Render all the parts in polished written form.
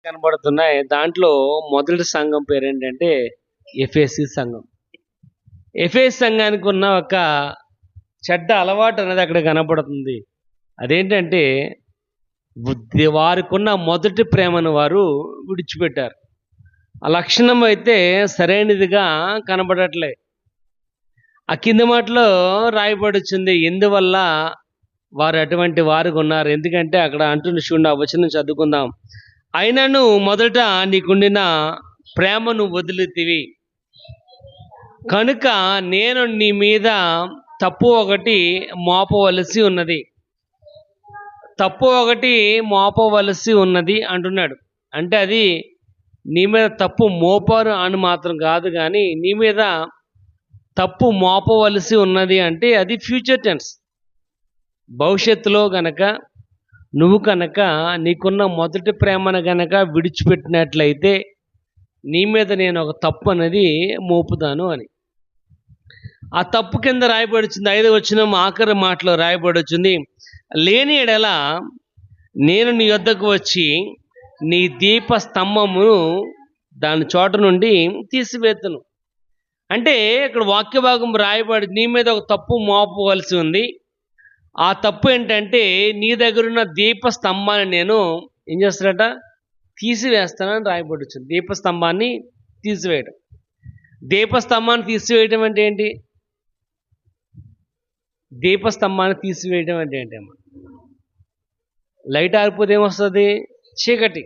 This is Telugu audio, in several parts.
కనబడుతున్నాయి. దాంట్లో మొదటి సంఘం పేరేంటంటే ఎఫెసీ సంఘం. ఎఫెసీ సంఘానికి ఉన్న ఒక చెడ్డ అలవాటు అనేది అక్కడ కనపడుతుంది. అదేంటంటే వారికున్న మొదటి ప్రేమను వారు విడిచిపెట్టారు. ఆ లక్షణం అయితే సరైనదిగా కనబడట్లే. ఆ కింద మాటలో రాయబడుచుంది ఎందువల్ల వారు అటువంటి వారుగా ఉన్నారు. ఎందుకంటే అక్కడ అంటున్న చూడండి, ఆ వచనం చదువుకుందాం. అయినను మొదట నీకుండిన ప్రేమను వదిలితివి కనుక నేను నీ మీద తప్పు ఒకటి మోపవలసి ఉన్నది. తప్పు ఒకటి మోపవలసి ఉన్నది అంటున్నాడు. అంటే అది నీ మీద తప్పు మోపారు అని మాత్రం కాదు, కానీ నీ మీద తప్పు మోపవలసి ఉన్నది అంటే అది ఫ్యూచర్ టెన్స్. భవిష్యత్తులో గనక నువ్వు కనుక నీకున్న మొదటి ప్రేమను గనక విడిచిపెట్టినట్లయితే నీ మీద నేను ఒక తప్పు అనేది మోపుతాను అని. ఆ తప్పు కింద రాయబడుచుంది 5వ వచనం ఆఖరి మాటలో రాయబడుచుంది, లేని ఎడల నేను నీ యొద్దకు వచ్చి నీ దీప స్తంభమును దాని చోట నుండి తీసివేతును. అంటే ఇక్కడ వాక్య భాగం రాయబడి నీ మీద ఒక తప్పు మోపవలసి ఉంది. ఆ తప్పు ఏంటంటే నీ దగ్గరున్న దీప స్తంభాన్ని నేను ఏం చేస్తాడట, తీసివేస్తానని రాయబడుచుంది. దీపస్తంభాన్ని తీసివేయడం. దీపస్తంభాన్ని తీసివేయడం అంటే ఏంటి? దీపస్తంభాన్ని తీసివేయడం అంటే ఏంటమ్మా? లైట్ ఆరిపోతే ఏమొస్తుంది? చీకటి.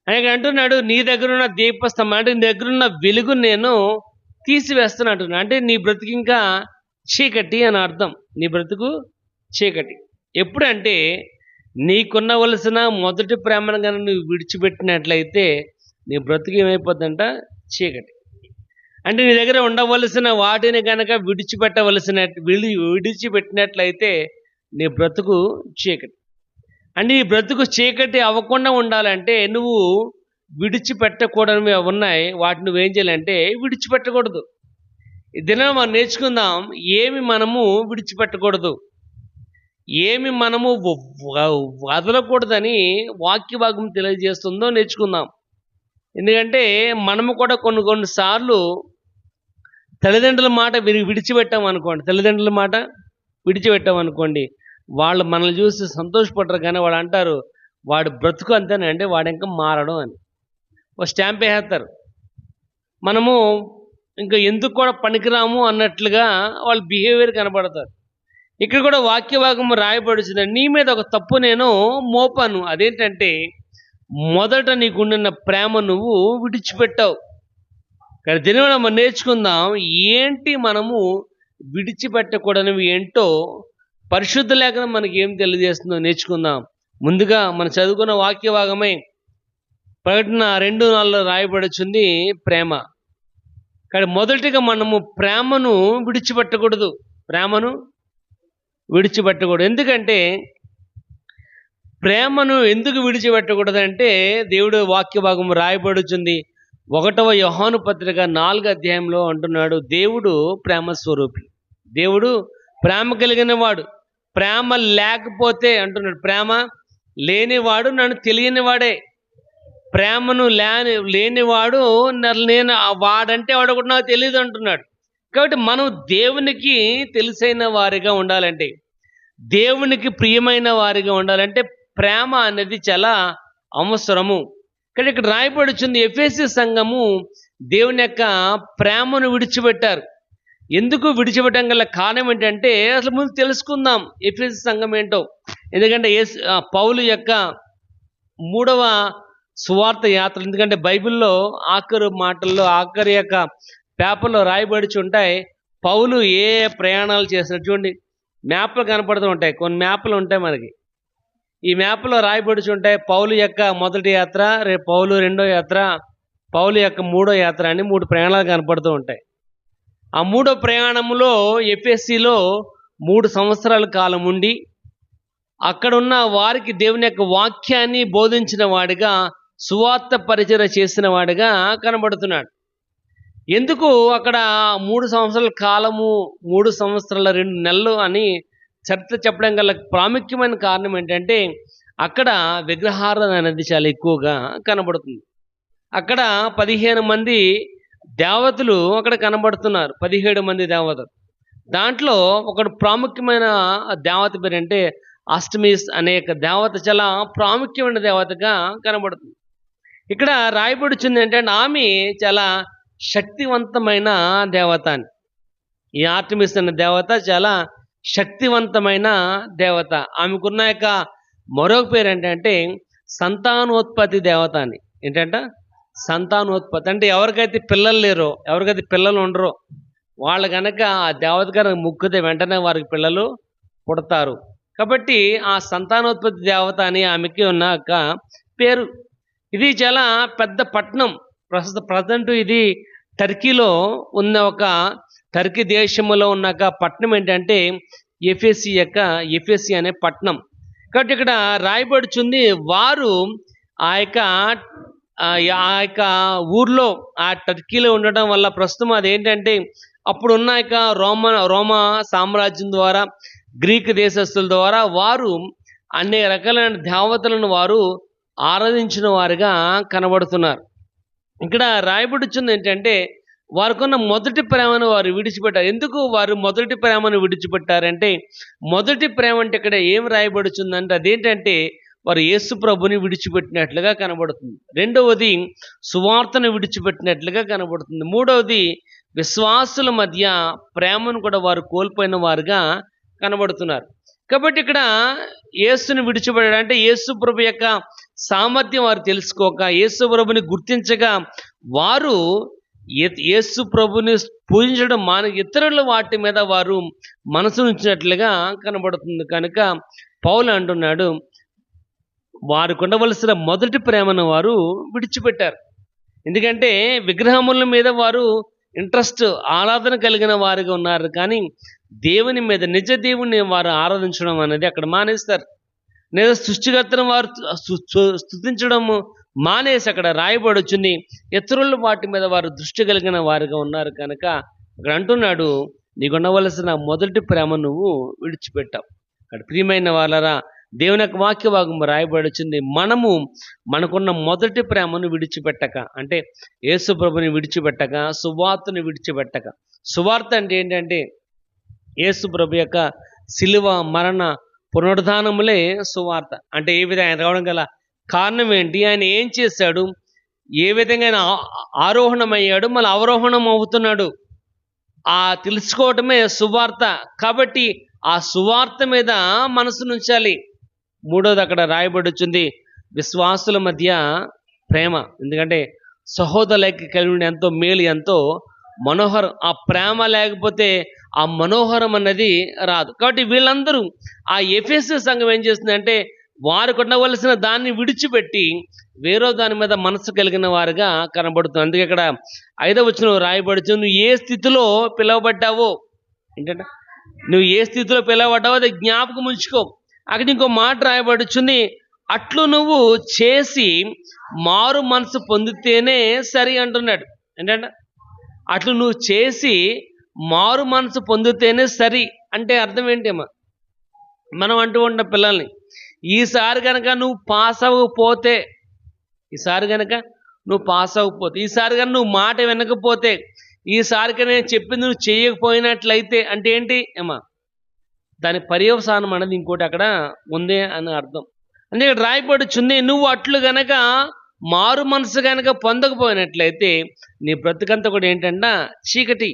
అని అంటున్నాడు, నీ దగ్గరున్న దీపస్తంభం అంటే నీ దగ్గరున్న వెలుగు నేను తీసివేస్తాను అంటున్నా. అంటే నీ బ్రతుకు ఇంకా చీకటి అని అర్థం. నీ బ్రతుకు చీకటి. ఎప్పుడంటే నీకున్నవలసిన మొదటి ప్రేమను కనుక నువ్వు విడిచిపెట్టినట్లయితే నీ బ్రతుకు ఏమైపోద్దంట? చీకటి. అంటే నీ దగ్గర ఉండవలసిన వాటిని కనుక విడిచిపెట్టినట్లయితే నీ బ్రతుకు చీకటి. అంటే ఈ బ్రతుకు చీకటి అవ్వకుండా ఉండాలంటే నువ్వు విడిచిపెట్టకూడనివి ఉన్నాయి. వాటిని నువ్వేం చేయాలంటే విడిచిపెట్టకూడదు. ఈ దినం మనం నేర్చుకుందాం, ఏమి మనము విడిచిపెట్టకూడదు, ఏమి మనము వదలకూడదని వాక్య భాగం తెలియజేస్తుందో నేర్చుకుందాం. ఎందుకంటే మనము కూడా కొన్ని సార్లు తల్లిదండ్రుల మాట తల్లిదండ్రుల మాట విడిచిపెట్టామనుకోండి, వాళ్ళు మనల్ని చూసి సంతోషపడరు, కానీ వాళ్ళు అంటారు వాడు బ్రతుకు అంతేనే, అంటే వాడు ఇంకా మారడం అని ఒక స్టాంప్ వేసేస్తారు. మనము ఇంకా ఎందుకు కూడా పనికిరాము అన్నట్లుగా వాళ్ళ బిహేవియర్ కనబడతారు. ఇక్కడ కూడా వాక్య భాగం రాయబడుతుంది, నీ మీద ఒక తప్పు నేను మోపాను. అదేంటంటే మొదట నీకుండిన ప్రేమ నువ్వు విడిచిపెట్టావు. కానీ దీనిని మనం నేర్చుకుందాం, ఏంటి మనము విడిచిపెట్టకూడనివి ఏంటో పరిశుద్ధ లేఖనం మనకి ఏం తెలియజేస్తుందో నేర్చుకుందాం. ముందుగా మనం చదువుకున్న వాక్య భాగమే ప్రకటన 2:4 రాయబడుచుంది ప్రేమ. కానీ మొదటిగా మనము ప్రేమను విడిచిపెట్టకూడదు. ప్రేమను విడిచిపెట్టకూడదు. ఎందుకంటే ప్రేమను ఎందుకు విడిచిపెట్టకూడదు అంటే దేవుడు వాక్య భాగం రాయబడుచుంది 1వ యోహాను పత్రిక 4వ అధ్యాయంలో అంటున్నాడు, దేవుడు ప్రేమ స్వరూపి, దేవుడు ప్రేమ కలిగిన వాడు. ప్రేమ లేకపోతే అంటున్నాడు, ప్రేమ లేనివాడు నన్ను తెలియని వాడే. ప్రేమను లేనివాడు నేను వాడంటే వాడు కూడా నాకు తెలియదు అంటున్నాడు. కాబట్టి మనం దేవునికి తెలిసైన వారిగా ఉండాలంటే, దేవునికి ప్రియమైన వారిగా ఉండాలంటే ప్రేమ అనేది చాలా అవసరము. కానీ ఇక్కడ రాయబడుచుంది ఎఫెసీ సంఘము దేవుని యొక్క ప్రేమను విడిచిపెట్టారు. ఎందుకు విడిచిపెట్టడం గల కారణం ఏంటంటే అసలు ముందు తెలుసుకుందాం ఎఫెసీ సంఘం ఏంటో. ఎందుకంటే పౌలు యొక్క 3వ సువార్త యాత్ర, ఎందుకంటే బైబిల్లో ఆఖరి యొక్క పేపర్లో రాయబడిచి ఉంటాయి పౌలు ఏ ప్రయాణాలు చేసినట్టు. చూడండి, మ్యాప్లు కనపడుతూ ఉంటాయి, కొన్ని మ్యాప్లు ఉంటాయి మనకి. ఈ మ్యాప్లో రాయబడిచి ఉంటాయి పౌలు యొక్క మొదటి యాత్ర, రేపు పౌలు 2వ యాత్ర, పౌలు యొక్క 3వ యాత్ర అని 3 ప్రయాణాలు కనపడుతూ ఉంటాయి. ఆ 3వ ప్రయాణంలో ఎఫెసీలో 3 సంవత్సరాల కాలం ఉండి అక్కడున్న వారికి దేవుని యొక్క వాక్యాన్ని బోధించిన వాడిగా, సువార్త పరిచర్య చేసిన వాడిగా కనబడుతున్నాడు. ఎందుకు అక్కడ 3 సంవత్సరాల కాలము, 3 సంవత్సరాల 2 నెలలు అని చరిత్ర చెప్పడం గల ప్రాముఖ్యమైన కారణం ఏంటంటే అక్కడ విగ్రహారాధన అనేది చాలా ఎక్కువగా కనబడుతుంది. అక్కడ 15 మంది దేవతలు అక్కడ కనబడుతున్నారు. 17 మంది దేవతలు. దాంట్లో ఒక ప్రాముఖ్యమైన దేవత పేరంటే అష్టమిస్ అనే ఒక దేవత చాలా ప్రాముఖ్యమైన దేవతగా కనబడుతుంది. ఇక్కడ రాయబడుచుంది ఏంటంటే ఆమె చాలా శక్తివంతమైన దేవత అని. ఈ ఆర్టమిస్ అనే దేవత చాలా శక్తివంతమైన దేవత. ఆమెకున్న యొక్క మరొక పేరు ఏంటంటే సంతానోత్పత్తి దేవత అని. ఏంటంట సంతానోత్పత్తి అంటే ఎవరికైతే పిల్లలు లేరో, ఎవరికైతే పిల్లలు ఉండరో వాళ్ళు కనుక ఆ దేవత గారు ముగ్గుతే వెంటనే వారికి పిల్లలు పుడతారు. కాబట్టి ఆ సంతానోత్పత్తి దేవత అని ఆమెకి ఉన్న ఒక పేరు. ఇది చాలా పెద్ద పట్టణం. ప్రజెంట్ ఇది టర్కీలో ఉన్న ఒక టర్కీ దేశంలో ఉన్న ఒక పట్టణం ఏంటంటే ఎఫెసి అనే పట్టణం. కాబట్టి ఇక్కడ రాయబడుచుంది వారు ఆ యొక్క ఊర్లో ఆ టర్కీలో ఉండటం వల్ల ప్రస్తుతం అదేంటంటే అప్పుడు ఉన్న యొక్క రోమా సామ్రాజ్యం ద్వారా గ్రీక్ దేశస్తుల ద్వారా వారు అనేక రకాలైన దేవతలను వారు ఆరాధించిన వారుగా కనబడుతున్నారు. ఇక్కడ రాయబడుచుంది ఏంటంటే వారికున్న మొదటి ప్రేమను వారు విడిచిపెట్టారు. ఎందుకు వారు మొదటి ప్రేమను విడిచిపెట్టారంటే మొదటి ప్రేమ అంటే ఇక్కడ ఏం రాయబడుచుందంటే అదేంటంటే వారు యేసు ప్రభుని విడిచిపెట్టినట్లుగా కనబడుతుంది. రెండవది సువార్తను విడిచిపెట్టినట్లుగా కనబడుతుంది. మూడవది విశ్వాసుల మధ్య ప్రేమను కూడా వారు కోల్పోయిన వారుగా కనబడుతున్నారు. కాబట్టి ఇక్కడ యేసుని విడిచిపెట్టడం అంటే యేసు ప్రభు యొక్క సామర్థ్యం వారు తెలుసుకోక, యేసు ప్రభుని గుర్తించగా వారు యేసు ప్రభుని పూజించడం ఇతరుల వాటి మీద వారు మనసు ఉంచినట్లుగా కనబడుతుంది. కనుక పౌలు అంటున్నాడు వారికి ఉండవలసిన మొదటి ప్రేమను వారు విడిచిపెట్టారు. ఎందుకంటే విగ్రహముల మీద వారు ఇంట్రెస్ట్, ఆరాధన కలిగిన వారుగా ఉన్నారు. కానీ దేవుని మీద, నిజ దేవుని వారు ఆరాధించడం అనేది అక్కడ మానేస్తారు. లేదా సృష్టికర్తను వారు స్తుతించడం మానేసి అక్కడ రాయబడుచుంది ఇతరుల వాటి మీద వారు దృష్టి కలిగిన వారుగా ఉన్నారు. కనుక అక్కడ అంటున్నాడు నీకు ఉండవలసిన మొదటి ప్రేమ నువ్వు విడిచిపెట్టావు. అక్కడ ప్రియమైన వాళ్ళరా దేవుని యొక్క వాక్య భాగం రాయబడుచుంది మనకున్న మొదటి ప్రేమను విడిచిపెట్టక, అంటే యేసు ప్రభుని విడిచిపెట్టక, సువార్తను విడిచిపెట్టక. సువార్త అంటే ఏంటంటే యేసు ప్రభు యొక్క శిలువ మరణ పునరుద్ధానములే సువార్త. అంటే ఏ విధంగా ఆయన రావడం గల కారణం ఏంటి, ఆయన ఏం చేశాడు, ఏ విధంగా ఆయన ఆరోహణమయ్యాడు, మళ్ళీ అవరోహణం అవుతున్నాడు, ఆ తెలుసుకోవటమే సువార్త. కాబట్టి ఆ సువార్త మీద మనసు నుంచాలి. మూడోది అక్కడ రాయబడుచుంది విశ్వాసుల మధ్య ప్రేమ. ఎందుకంటే సహోదరులకి కలిగిన ఎంతో మేలు, ఎంతో మనోహరం. ఆ ప్రేమ లేకపోతే ఆ మనోహరం అన్నది రాదు. కాబట్టి వీళ్ళందరూ ఆ ఎఫెసు సంఘం ఏం చేస్తుందంటే వారికి ఉండవలసిన దాన్ని విడిచిపెట్టి వేరే దాని మీద మనసు కలిగిన వారుగా కనబడుతుంది. అందుకే ఇక్కడ 5వ వచనం రాయబడుచు నువ్వు ఏ స్థితిలో పిలువబడ్డావో, ఏంటంటే నువ్వు ఏ స్థితిలో పిలువబడ్డావో అది జ్ఞాపకం ఉంచుకో. అక్కడ ఇంకో మాట రాయబడుచుంది అట్లు నువ్వు చేసి మారు మనసు పొందితేనే సరి అంటున్నాడు. ఏంటంటే అట్లు నువ్వు చేసి మారు మనసు పొందితేనే సరి అంటే అర్థం ఏంటమ్మా? మనం అంటూ ఉన్న పిల్లల్ని ఈసారి కనుక నువ్వు పాస్ అవ్వకపోతే, ఈసారి కనుక నువ్వు పాస్ అవ్వకపోతే, ఈసారి కనుక నువ్వు మాట వినకపోతే, ఈసారి కనుక నేను చెప్పింది నువ్వు చేయకపోయినట్లయితే అంటే ఏంటి అమ్మా? దాని పర్యవసానం అనేది ఇంకోటి అక్కడ ఉంది అని అర్థం. అంటే ఇక్కడ రాయబడుచుంది నువ్వు అట్లు గనక మారు మనసు కనుక పొందకపోయినట్లయితే నీ బ్రతుకంతా కూడా ఏంటంటే చీకటి.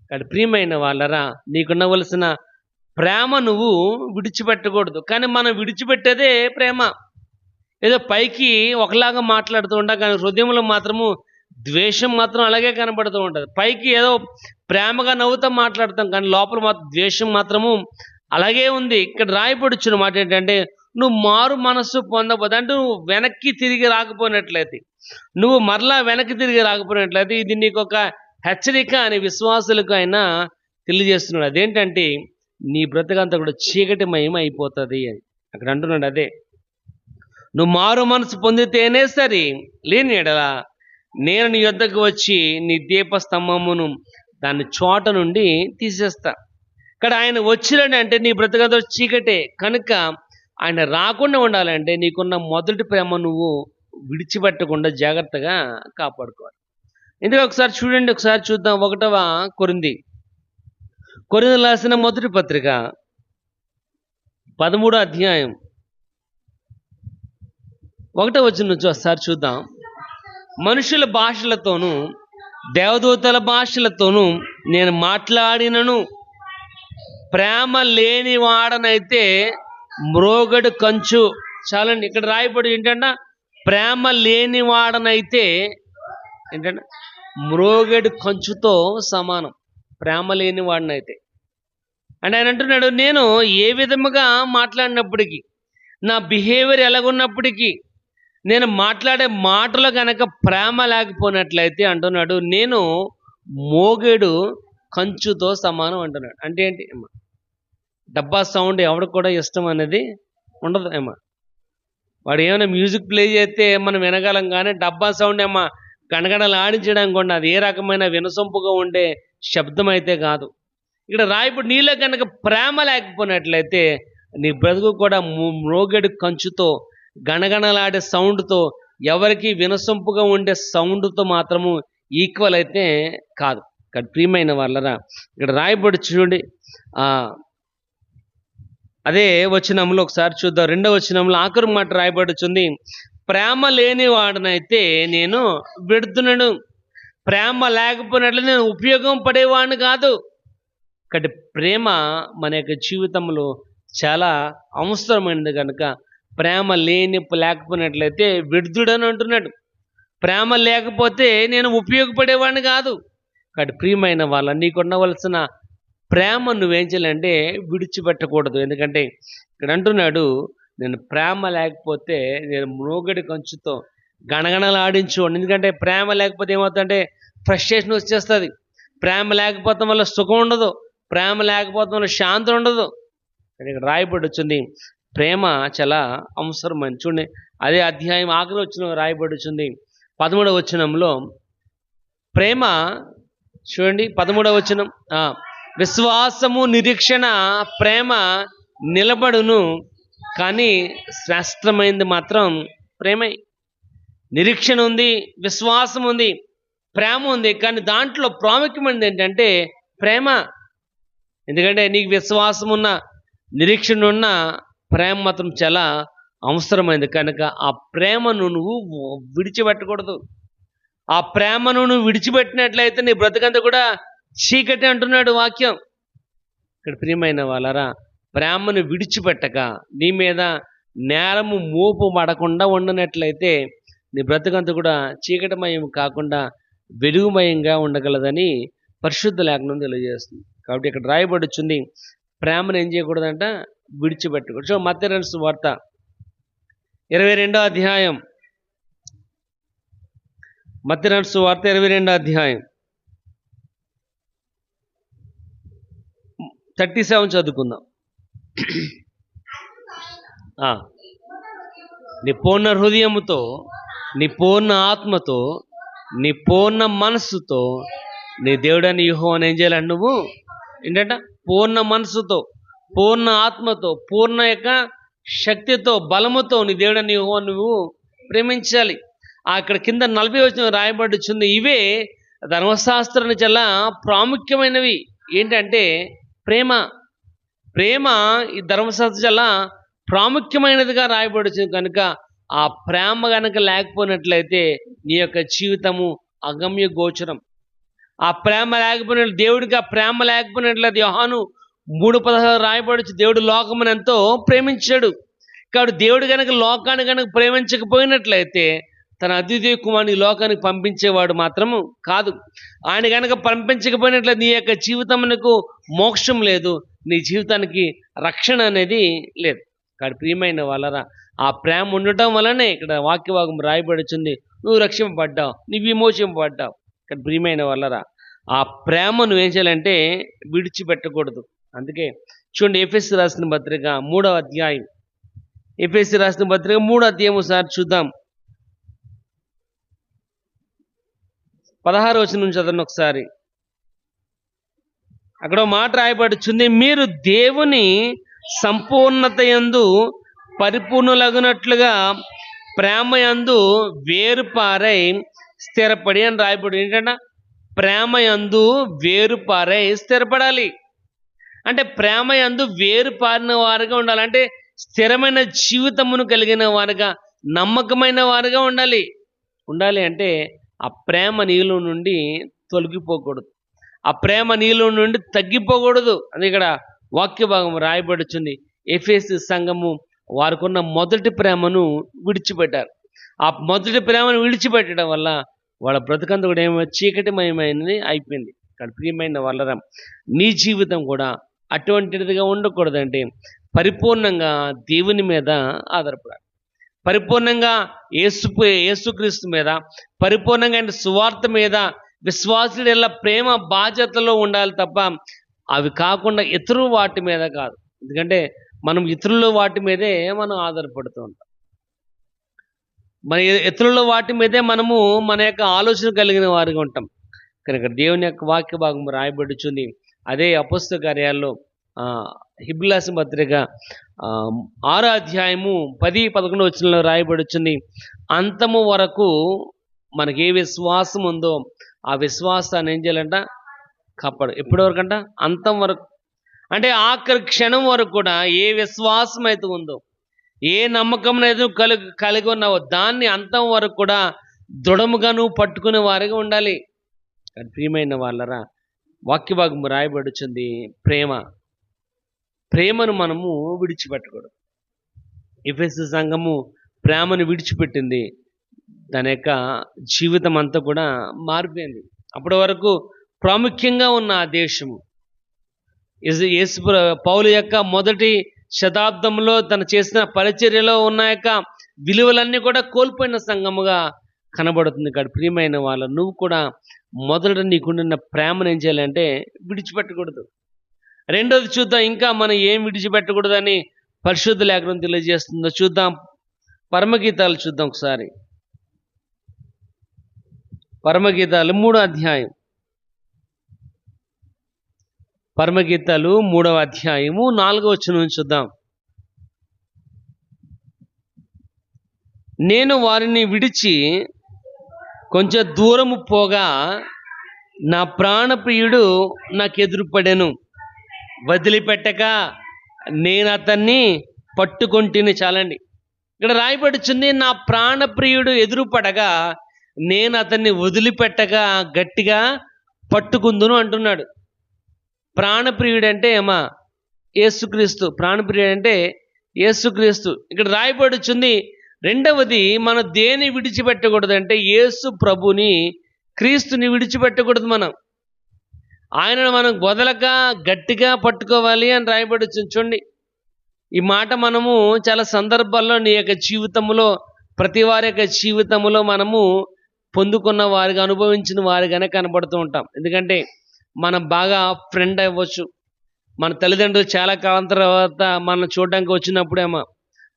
ఇక్కడ ప్రియమైన వాళ్ళరా నీకున్నవలసిన ప్రేమ నువ్వు విడిచిపెట్టకూడదు. కానీ మనం విడిచిపెట్టేదే ప్రేమ. ఏదో పైకి ఒకలాగా మాట్లాడుతూ ఉంటాం కానీ హృదయంలో మాత్రము ద్వేషం మాత్రం అలాగే కనబడుతూ ఉంటుంది. పైకి ఏదో ప్రేమగా నవ్వుతూ మాట్లాడతాం కానీ లోపల మాత్రం ద్వేషం మాత్రము అలాగే ఉంది. ఇక్కడ రాయబడుచున్న మాట ఏంటంటే నువ్వు మారు మనస్సు పొందబోదు అంటే నువ్వు వెనక్కి తిరిగి రాకపోయినట్లయితే, నువ్వు మరలా వెనక్కి తిరిగి రాకపోయినట్లయితే ఇది నీకు ఒక హెచ్చరిక అని విశ్వాసులకు ఆయన తెలియజేస్తున్నాడు. అదేంటంటే నీ బ్రతకంతా కూడా చీకటిమయం అయిపోతుంది అని అక్కడ అంటున్నాడు. అదే నువ్వు మారు మనసు పొందితేనే సరి, లేని ఎడలా నేను నీ యొద్దకు వచ్చి నీ దీపస్తంభమును దాని చోట నుండి తీసేస్తా. ఇక్కడ ఆయన వచ్చినాడు అంటే నీ బ్రతకంతా చీకటే. కనుక ఆయన రాకుండా ఉండాలంటే నీకున్న మొదటి ప్రేమ నువ్వు విడిచిపెట్టకుండా జాగ్రత్తగా కాపాడుకోవాలి. ఎందుకు ఒకసారి చూడండి, ఒకసారి చూద్దాం. 1వ కొరింథీయులకు రాసిన మొదటి పత్రిక 13వ అధ్యాయం 1వ వచనం నుంచి ఒకసారి చూద్దాం. మనుషుల భాషలతోనూ దేవదూతల భాషలతోనూ నేను మాట్లాడినను ప్రేమ లేని వాడనైతే మ్రోగడు కంచు. చాలండి, ఇక్కడ రాయబడి ఏంటంటే ప్రేమ లేని వాడనైతే ఏంటంటే మ్రోగడు కంచుతో సమానం. ప్రేమ లేని వాడినైతే అంటే ఆయన అంటున్నాడు, నేను ఏ విధముగా మాట్లాడినప్పటికీ, నా బిహేవియర్ ఎలాగున్నప్పటికీ, నేను మాట్లాడే మాటలు కనుక ప్రేమ లేకపోయినట్లయితే అంటున్నాడు నేను మోగేడు కంచుతో సమానం అంటున్నాడు. అంటే ఏంటి అమ్మా? డబ్బా సౌండ్ ఎవరికి కూడా ఇష్టం అనేది ఉండదు ఏమా. వాడు ఏమైనా మ్యూజిక్ ప్లే చేస్తే మనం వినగలం, కానీ డబ్బా సౌండ్ ఏమా గణగణలు ఆడించడానికి కూడా అది ఏ రకమైన వినసొంపుగా ఉండే శబ్దం అయితే కాదు. ఇక్కడ రాయబడి నీలో కనుక ప్రేమ లేకపోయినట్లయితే నీ బ్రతుకు కూడా మ్రోగెడు కంచుతో గణగణలాడే సౌండ్తో, ఎవరికి వినసొంపుగా ఉండే సౌండ్తో మాత్రము ఈక్వల్ అయితే కాదు. ఇక్కడ ప్రియమైన వాళ్ళరా, ఇక్కడ రాయబడి చూడండి, అదే వచనంలో ఒకసారి చూద్దాం. 2వ వచనంలో ఆఖరి మాట రాయబడుతుంది, ప్రేమ లేని వాడినైతే నేను విడుతున్నాను. ప్రేమ లేకపోయినట్లు నేను ఉపయోగం పడేవాడిని కాదు. కాబట్టి ప్రేమ మన యొక్క జీవితంలో చాలా అవసరమైనది కనుక ప్రేమ లేకపోయినట్లయితే విడుదుడని అంటున్నాడు. ప్రేమ లేకపోతే నేను ఉపయోగపడేవాడిని కాదు. కాబట్టి ప్రియమైన వాళ్ళ నీకు ఉండవలసిన ప్రేమ నువ్వేం చేయాలంటే విడిచిపెట్టకూడదు. ఎందుకంటే ఇక్కడ అంటున్నాడు, నేను ప్రేమ లేకపోతే నేను మ్రోగడి కంచుతో గణగణలాడించుకోండి. ఎందుకంటే ప్రేమ లేకపోతే ఏమవుతుందంటే ఫ్రస్ట్రేషన్ వచ్చేస్తుంది. ప్రేమ లేకపోతే వల్ల సుఖం ఉండదు, ప్రేమ లేకపోతే వల్ల శాంతి ఉండదు. ఇక్కడ రాయబడి వచ్చింది ప్రేమ చాలా అవసరమని. చూడండి, అదే అధ్యాయం ఆఖరి వచనం రాయబడి వచ్చింది 13వ వచనంలో ప్రేమ. చూడండి 13వ వచనం, విశ్వాసము నిరీక్షణ ప్రేమ నిలబడును, కానీ శ్రేష్టమైనది మాత్రం ప్రేమే. నిరీక్షణ ఉంది, విశ్వాసం ఉంది, ప్రేమ ఉంది, కానీ దాంట్లో ప్రాముఖ్యమైనది ఏంటంటే ప్రేమ. ఎందుకంటే నీకు విశ్వాసం ఉన్న, నిరీక్షణ ఉన్న, ప్రేమ మాత్రం చాలా అవసరమైనది కనుక ఆ ప్రేమను నువ్వు విడిచిపెట్టకూడదు. ఆ ప్రేమను నువ్వు విడిచిపెట్టినట్లయితే నీ బ్రతుకంతా కూడా చీకటి అంటున్నాడు వాక్యం. ఇక్కడ ప్రియమైన వాళ్ళరా, ప్రేమను విడిచిపెట్టక నీ మీద నేరము మోపు పడకుండా ఉండనట్లయితే నీ బ్రతుకంతా కూడా చీకటిమయం కాకుండా వెలుగుమయంగా ఉండగలదని పరిశుద్ధ లేఖనం తెలియజేస్తుంది. కాబట్టి ఇక్కడ రాయబడి వచ్చింది ప్రేమను ఏం చేయకూడదంట, విడిచిపెట్టకూడదు. సో మత్తయి రాసిన సువార్త 22వ అధ్యాయం, మత్తయి రాసిన సువార్త 22వ అధ్యాయం 37 చదువుకుందాం. నీ పూర్ణ హృదయముతో, నీ పూర్ణ ఆత్మతో, నీ పూర్ణ మనస్సుతో నీ దేవుడని యెహోవాను ఏం చేయాలంటే నువ్వు ఏంటంట పూర్ణ మనస్సుతో, పూర్ణ ఆత్మతో, పూర్ణ యొక్క శక్తితో, బలముతో నీ దేవుడని యెహోవాను నువ్వు ప్రేమించాలి. అక్కడ కింద 40వ వచనం రాయబడుచుంది, ఇవే ధర్మశాస్త్రాన్ని చాలా ప్రాముఖ్యమైనవి. ఏంటంటే ప్రేమ. ప్రేమ ఈ ధర్మశాస్త్రం చాలా ప్రాముఖ్యమైనదిగా రాయబడుతుంది కనుక ఆ ప్రేమ కనుక లేకపోయినట్లయితే నీ యొక్క జీవితము అగమ్య గోచరం. ఆ ప్రేమ లేకపోయినట్లు, దేవుడికి ఆ ప్రేమ లేకపోయినట్లయితే యోహాను 3:16 రాయబడుచు, దేవుడు లోకమును ఎంతో ప్రేమించాడు. కాబట్టి దేవుడు కనుక లోకాన్ని కనుక ప్రేమించకపోయినట్లయితే తన అద్వితీయ కుమారుని లోకానికి పంపించేవాడు మాత్రము కాదు. ఆయన కనుక పంపించకపోయినట్లయితే నీ యొక్క జీవితమునకు మోక్షం లేదు, నీ జీవితానికి రక్షణ అనేది లేదు. కాబట్టి ప్రియమైన వాళ్ళరా, ఆ ప్రేమ ఉండటం వలనే ఇక్కడ వాక్యభాగం రాయబడుచుంది, నువ్వు రక్షింపబడ్డావు, నువ్వు విమోచింపబడ్డావు. కానీ ప్రియమైన వాళ్ళరా, ఆ ప్రేమ నువ్వేం చేయాలంటే విడిచిపెట్టకూడదు. అందుకే చూడండి, ఎఫెసీ రాసిన పత్రిక 3వ అధ్యాయం, ఎఫెసీ రాసిన పత్రిక 3వ అధ్యాయం ఒకసారి చూద్దాం. 16వ వచనం నుంచి చదవండి ఒకసారి. అక్కడ మాట రాయబడుచుంది, మీరు దేవుని సంపూర్ణత యందు పరిపూర్ణులగునట్లుగా ప్రేమ యందు వేరుపారై స్థిరపడి అని రాయబడి. ఏంటంటే ప్రేమ యందు వేరుపారై స్థిరపడాలి. అంటే ప్రేమ యందు వేరుపారిన వారుగా ఉండాలి. అంటే స్థిరమైన జీవితమును కలిగిన వారుగా, నమ్మకమైన వారుగా ఉండాలి. ఉండాలి అంటే ఆ ప్రేమ నీలో నుండి తొలగిపోకూడదు, ఆ ప్రేమ నీలో నుండి తగ్గిపోకూడదు. అది ఇక్కడ వాక్య భాగం రాయబడుచుంది. ఎఫెసు సంఘము వారికున్న మొదటి ప్రేమను విడిచిపెట్టారు. ఆ మొదటి ప్రేమను విడిచిపెట్టడం వల్ల వాళ్ళ బ్రతుకంతా కూడా ఏమో చీకటిమయమైనది అయిపోయింది. ఇక్కడ ప్రియమైన వాళ్ళ నీ జీవితం కూడా అటువంటిదిగా ఉండకూడదంటే పరిపూర్ణంగా దేవుని మీద ఆధారపడాలి, పరిపూర్ణంగా యేసుక్రీస్తు మీద, పరిపూర్ణంగా ఆయన సువార్త మీద విశ్వాసుల ఎడల ప్రేమ బాధ్యతలో ఉండాలి తప్ప అవి కాకుండా ఇతరు వాటి మీద కాదు. ఎందుకంటే మనం ఇతరుల వాటి మీదే మనం ఆధారపడుతూ ఉంటాం. మన ఇతరుల వాటి మీదే మనము మన యొక్క ఆలోచన కలిగిన వారిగా ఉంటాం. కనుక దేవుని యొక్క వాక్య భాగం రాయబడుచుంది. అదే అపొస్తల కార్యాల్లో హెబ్రీయులకు రాసిన పత్రిక 6వ అధ్యాయము 10-11 వచనంలో రాయబడుచుంది. అంతము వరకు మనకి ఏ విశ్వాసం ఉందో ఆ విశ్వాసాన్ని ఏం చేయాలంట? కాపాడు. ఎప్పటి వరకు అంట? అంతం వరకు. అంటే ఆఖరి క్షణం వరకు కూడా ఏ విశ్వాసం అయితే ఉందో, ఏ నమ్మకం అయితే కలిగి ఉన్నావో దాన్ని అంతం వరకు కూడా దృఢముగాను పట్టుకునే వారిగా ఉండాలి. ప్రియమైన వాళ్ళరా, వాక్య భాగం రాయబడుచుంది ప్రేమను మనము విడిచిపెట్టకూడదు. ఎఫెసు సంఘము ప్రేమను విడిచిపెట్టింది. దాని యొక్క జీవితం అంతా కూడా మారిపోయింది. అప్పటి వరకు ప్రాముఖ్యంగా ఉన్న ఆ దేశము పౌలు యొక్క మొదటి శతాబ్దంలో తను చేసిన పరిచర్యలో ఉన్న యొక్క విలువలన్నీ కూడా కోల్పోయిన సంఘముగా కనబడుతుంది. ఇక్కడ ప్రియమైన వాళ్ళ నువ్వు కూడా మొదట నీకుండిన ప్రేమను ఏం చేయాలంటే విడిచిపెట్టకూడదు. రెండోది చూద్దాం, ఇంకా మనం ఏం విడిచిపెట్టకూడదని పరిశుద్ధ లేఖనం తెలియజేస్తుందో చూద్దాం. పరమగీతాలు చూద్దాం ఒకసారి. పరమగీతాలు 3వ అధ్యాయం. పరమగీతాలు 3వ అధ్యాయము 4వ వచనం చూద్దాం. నేను వారిని విడిచి కొంచెం దూరము పోగా నా ప్రాణప్రియుడు నాకు ఎదురుపడెను, వదిలిపెట్టక నేను అతన్ని పట్టుకొంటిని. చాలండి. ఇక్కడ రాయబడుచుంది, నా ప్రాణప్రియుడు ఎదురుపడగా నేను అతన్ని వదిలిపెట్టగా గట్టిగా పట్టుకుందును అంటున్నాడు. ప్రాణప్రియుడు అంటే ఏమా? యేసుక్రీస్తు. ప్రాణప్రియుడు అంటే యేసుక్రీస్తు. ఇక్కడ రాయబడుచుంది. రెండవది, మనం దేని విడిచిపెట్టకూడదు అంటే యేసు ప్రభుని, క్రీస్తుని విడిచిపెట్టకూడదు. ఆయనను మనం వదలక గట్టిగా పట్టుకోవాలి అని రాయబడుచుంది. చూడండి, ఈ మాట మనము చాలా సందర్భాల్లో నీ యొక్క జీవితంలో, ప్రతి వారి యొక్క జీవితంలో మనము పొందుకున్న వారిగా, అనుభవించిన వారిగానే కనబడుతూ ఉంటాం. ఎందుకంటే మనం బాగా ఫ్రెండ్ అవ్వచ్చు. మన తల్లిదండ్రులు చాలా కాలం తర్వాత మనం చూడడానికి వచ్చినప్పుడేమో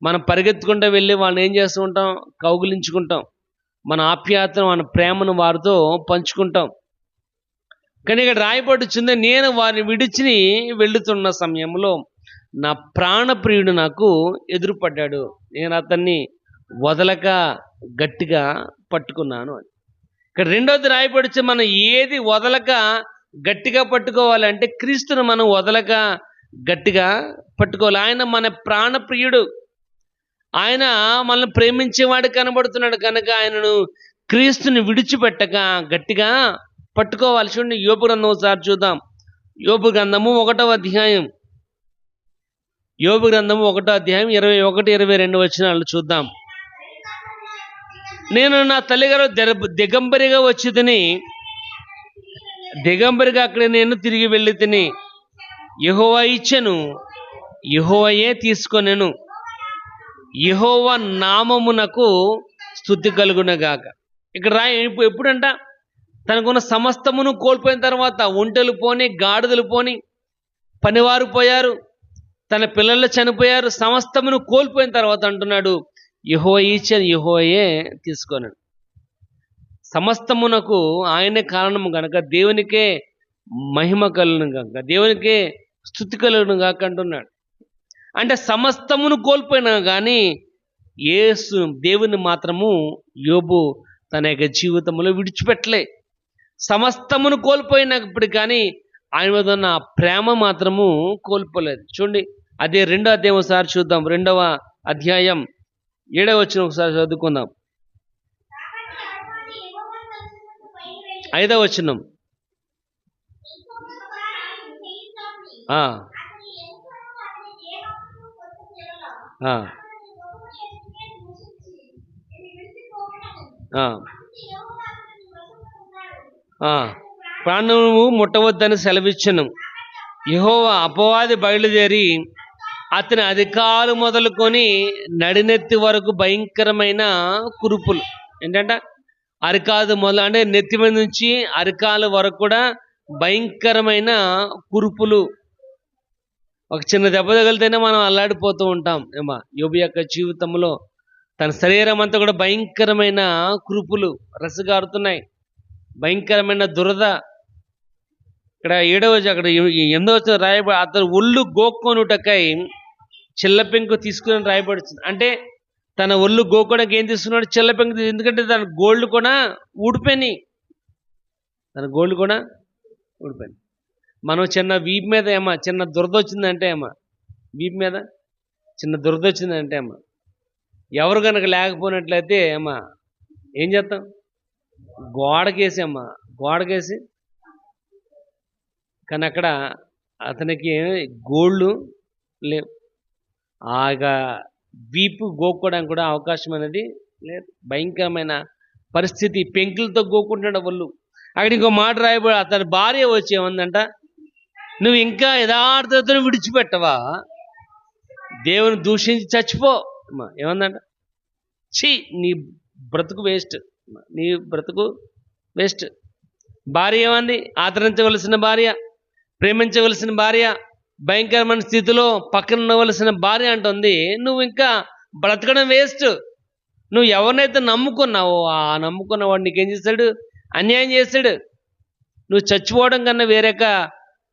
మనం పరిగెత్తుకుంటూ వెళ్ళి వాళ్ళని ఏం చేస్తూ ఉంటాం? కౌగిలించుకుంటాం. మన ఆప్యాయతను, మన ప్రేమను వారితో పంచుకుంటాం. కానీ ఇక్కడ రాయబడుచుంది, నేను వారిని విడిచి వెళుతున్న సమయంలో నా ప్రాణప్రియుడు నాకు ఎదురుపడ్డాడు, నేను అతన్ని వదలక గట్టిగా పట్టుకున్నాను అని. ఇక్కడ రెండోది రాయబడుచు, మనం ఏది వదలక గట్టిగా పట్టుకోవాలంటే క్రీస్తును మనం వదలక గట్టిగా పట్టుకోవాలి. ఆయన మన ప్రాణప్రియుడు, ఆయన మనల్ని ప్రేమించేవాడు కనబడుతున్నాడు. కనుక ఆయనను, క్రీస్తుని విడిచిపెట్టక గట్టిగా పట్టుకోవాలి. చూడండి, యోబు గ్రంథం ఒకసారి చూద్దాం. యోబు గ్రంథము 1వ అధ్యాయం. యోబు గ్రంథము 1వ అధ్యాయం 21-22 వచనాలు చూద్దాం. నేను నా తల్లిగారు దిగంబరిగా వచ్చి తిని, దిగంబరిగా అక్కడ నేను తిరిగి వెళ్ళి తిని, యెహోవా ఇచ్చెను, యెహోవాయే తీసుకొనెను, యెహోవా నామమునకు స్తుతి కలుగునగాక. ఇక్కడ ఎప్పుడంట? తనకున్న సమస్తమును కోల్పోయిన తర్వాత, ఒంటెలు పోని, గాడిదలు పోని, పనివారు పోయారు, తన పిల్లలు చనిపోయారు, సమస్తమును కోల్పోయిన తర్వాత అంటున్నాడు, యెహోవా ఇచ్చెను, యెహోవాయే తీసుకొనెను. సమస్తమునకు ఆయనే కారణము గనక దేవునికే మహిమ కలుగును గాక, దేవునికే స్తుతి కలుగును గాక అంటున్నాడు. అంటే సమస్తమును కోల్పోయినా కానీ యేసు దేవుని మాత్రము యోబు తన యొక్క జీవితంలో విడిచిపెట్టలే. సమస్తమును కోల్పోయినప్పుడు కానీ ఆయన మీద ఉన్న ప్రేమ మాత్రము కోల్పోలేదు. చూడండి, అదే 2వ అధ్యాయం ఒకసారి చూద్దాం. 2వ అధ్యాయం 7వ వచనం ఒకసారి చదువుకుందాం. 5వ వచనం. ఆ, ఆ, ఆ, ఆ. ప్రాణము ముట్టవద్దని సెలవిచ్చును. యెహోవా అపవాది బయలుదేరి అతని అధికాలు మొదలుకొని నడినెత్తి వరకు భయంకరమైన కురుపులు. ఏంటంట? అరికాలు మొదలు అంటే నెత్తి మీద నుంచి అరికాల వరకు కూడా భయంకరమైన కురుపులు. ఒక చిన్న దెబ్బ తగిలితేనే మనం అల్లాడిపోతూ ఉంటాం. ఏమా యోబు యొక్క జీవితంలో తన శరీరం అంతా కూడా భయంకరమైన కురుపులు రసగారుతున్నాయి, భయంకరమైన దురద. ఇక్కడ 8వ రాయబడి అతను ఒళ్ళు గోక్కొనుటకై చిల్లపెంకు తీసుకుని రాయబడుతుంది. అంటే తన ఒళ్ళు గోక్కోడానికి ఏం తీసుకున్నాడు? చిల్లపెంకు. ఎందుకంటే తన గోళ్ళు కూడా ఊడిపోయినాయి. మనం చిన్న వీపు మీద చిన్న దురద వచ్చిందంటే వీపు మీద చిన్న దురద వచ్చిందంటే ఎవరు కనుక లేకపోయినట్లయితే ఏం చేస్తాం? గోడకేసి కానీ అక్కడ అతనికి గోళ్ళు లేవు. ఆగా వీపు గోక్కోవడానికి కూడా అవకాశం అనేది లేదు. భయంకరమైన పరిస్థితి. పెంకులతో గోక్కుంటాడు వాళ్ళు. అక్కడ ఇంకో మాట రాయబడి అతని భార్య వచ్చి ఏమందంట, నువ్వు ఇంకా యథార్థతను విడిచిపెట్టవా? దేవుని దూషించి చచ్చిపో. ఏమందంట? ఛీ, నీ బ్రతుకు వేస్ట్. భార్య ఏమంది? ఆదరించవలసిన భార్య, ప్రేమించవలసిన భార్య, భయంకరమైన స్థితిలో పక్కన ఉండవలసిన భార్య అంటుంది, నువ్వు ఇంకా బ్రతకడం వేస్ట్. నువ్వు ఎవరినైతే నమ్ముకున్నావో ఆ నమ్ముకున్నవాడు నీకేం చేశాడు? అన్యాయం చేశాడు. నువ్వు చచ్చిపోవడం కన్నా వేరొక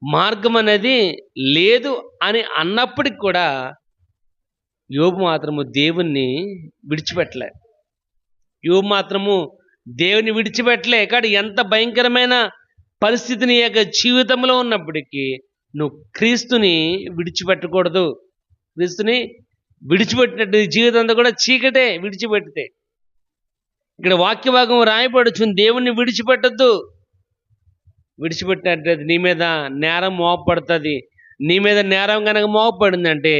మార్గం అనేది లేదు అని అన్నప్పటికి కూడా యోబు మాత్రము దేవుణ్ణి విడిచిపెట్టలే. కానీ ఎంత భయంకరమైన పరిస్థితిని యొక్క జీవితంలో ఉన్నప్పటికీ నువ్వు క్రీస్తుని విడిచిపెట్టకూడదు. క్రీస్తుని విడిచిపెట్టినట్టు జీవితం అంతా కూడా చీకటే. విడిచిపెడితే ఇక్కడ వాక్య భాగం రాయబడుచుంది, దేవుణ్ణి విడిచిపెట్టద్దు. విడిచిపెట్టినట్లయితే నీ మీద నేరం మోపడుతుంది. నీ మీద నేరం కనుక మోపబడిందంటే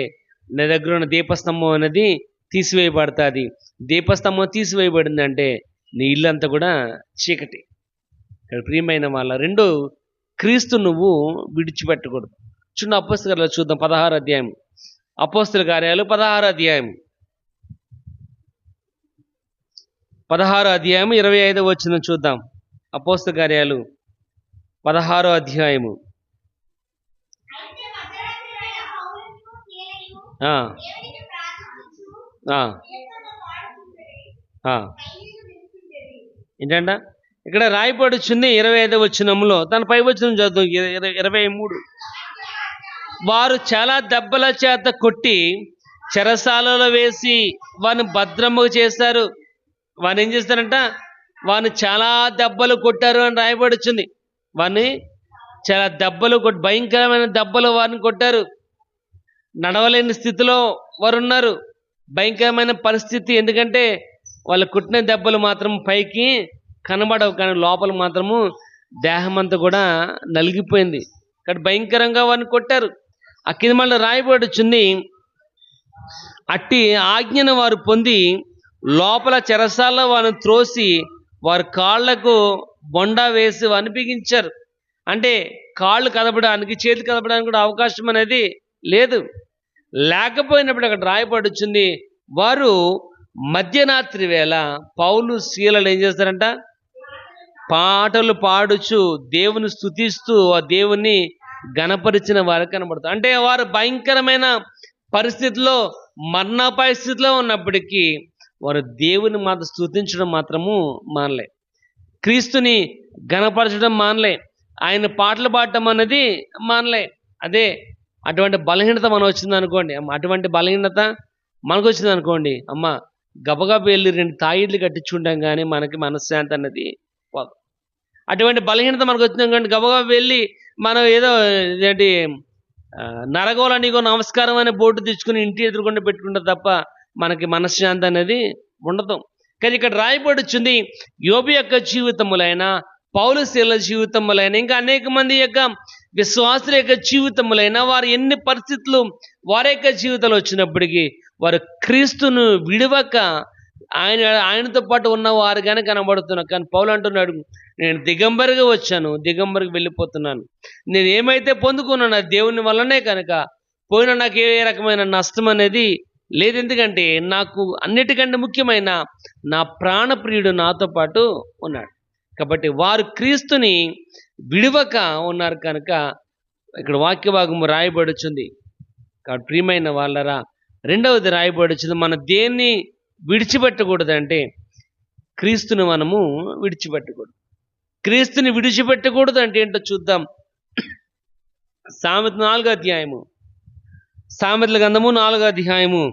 నీ దగ్గర ఉన్న దీపస్తంభం అనేది తీసివేయబడుతుంది. దీపస్తంభం తీసివేయబడిందంటే నీ ఇల్లంతా కూడా చీకటి. ఇక్కడ ప్రియమైన వాళ్ళ క్రీస్తు నువ్వు విడిచిపెట్టకూడదు. చిన్న అపోస్తల కార్యాలు చూద్దాం. 16వ అధ్యాయం. అపోస్తల కార్యాలు 16వ అధ్యాయం 25వ వచనం చూద్దాం. అపోస్తల కార్యాలు 16వ అధ్యాయము. ఏంటంట? ఇక్కడ రాయబడుచుంది 25వ వచనంలో. తన పై వచనం చదువు 23. వారు చాలా దెబ్బల చేత కొట్టి చెరసాలలో వేసి వారిని భద్రముగా చేశారు. వారిని ఏం చేస్తారంట? వారిని చాలా దెబ్బలు కొట్టారు అని రాయబడుచుంది. వారిని చాలా భయంకరమైన దెబ్బలు వారిని కొట్టారు. నడవలేని స్థితిలో వారు ఉన్నారు. భయంకరమైన పరిస్థితి. ఎందుకంటే వాళ్ళు కొట్టిన దెబ్బలు మాత్రం పైకి కనబడవు, కానీ లోపల మాత్రము దేహం అంతా కూడా నలిగిపోయింది. ఇక్కడ భయంకరంగా వారిని కొట్టారు. ఆ కింద మళ్ళీ రాయబడుచుంది, అట్టి ఆజ్ఞను వారు పొంది లోపల చెరసాలలో వారిని త్రోసి వారి కాళ్లకు బొండ వేసి వారిని బిగించారు. అంటే కాళ్ళు కదపడానికి, చేతి కదపడానికి కూడా అవకాశం అనేది లేదు. లేకపోయినప్పుడు అక్కడ రాయబడుచుంది, వారు మధ్యరాత్రి వేళ పౌలు శీలలు ఏం చేస్తారంట? పాటలు పాడుచు దేవుని స్తుతిస్తూ ఆ దేవుని గణపరిచిన వారు కనబడతారు. అంటే వారు భయంకరమైన పరిస్థితిలో, మరణాపాయ స్థితిలో ఉన్నప్పటికీ వారు దేవుని మాత్రం స్తుతించడం మాత్రము మానలే. క్రీస్తుని గణపరచడం మానలే. ఆయన పాటలు పాడటం అన్నది మానలే. అదే అటువంటి బలహీనత మనం వచ్చింది అనుకోండి అమ్మ, అటువంటి బలహీనత మనకు వచ్చింది అనుకోండి అమ్మ, గబగబా వెళ్ళి 2 తాయిడ్లు కట్టించుకుంటాం కానీ మనకి మనశ్శాంతి అన్నది పోదు. అటువంటి బలహీనత మనకు వచ్చింది అనుకోండి, గబగబా వెళ్ళి మనం ఏదో ఇదేంటి నరగోల నీకో నమస్కారం అనే బోర్డు తెచ్చుకుని ఇంటి ఎదురుకుండా పెట్టుకుంటే తప్ప మనకి మనశ్శాంతి అనేది ఉండదు. కానీ ఇక్కడ రాయబడుచుంది, యోబు యొక్క జీవితములైన, పౌలు శీల జీవితములైన, ఇంకా అనేక మంది యొక్క విశ్వాసుల యొక్క జీవితములైన, వారు ఎన్ని పరిస్థితులు వారి యొక్క జీవితాలు వచ్చినప్పటికీ వారు క్రీస్తును విడవక ఆయనతో పాటు ఉన్నవారుగానే కనబడుతున్నారు. కానీ పౌలు అంటున్నాడు, నేను దిగంబరిగా వచ్చాను, దిగంబరికి వెళ్ళిపోతున్నాను. నేను ఏమైతే పొందుకున్నాను అది దేవుని వల్లనే కనుక పోయినా నాకు ఏ రకమైన నష్టం అనేది లేదు. ఎందుకంటే నాకు అన్నిటికంటే ముఖ్యమైన నా ప్రాణప్రియుడు నాతో పాటు ఉన్నాడు. కాబట్టి వారు క్రీస్తుని విడవక ఉన్నారు కనుక ఇక్కడ వాక్య భాగం రాయబడుచుంది. కాబట్టి ప్రియమైన వాళ్ళరా, రెండవది రాయబడుచుంది, మనం దేన్ని విడిచిపెట్టకూడదంటే క్రీస్తుని మనము విడిచిపెట్టకూడదు. క్రీస్తుని విడిచిపెట్టకూడదు అంటే ఏంటో చూద్దాం. సామెత 4వ అధ్యాయము, సామెతల గ్రంథము 4వ అధ్యాయము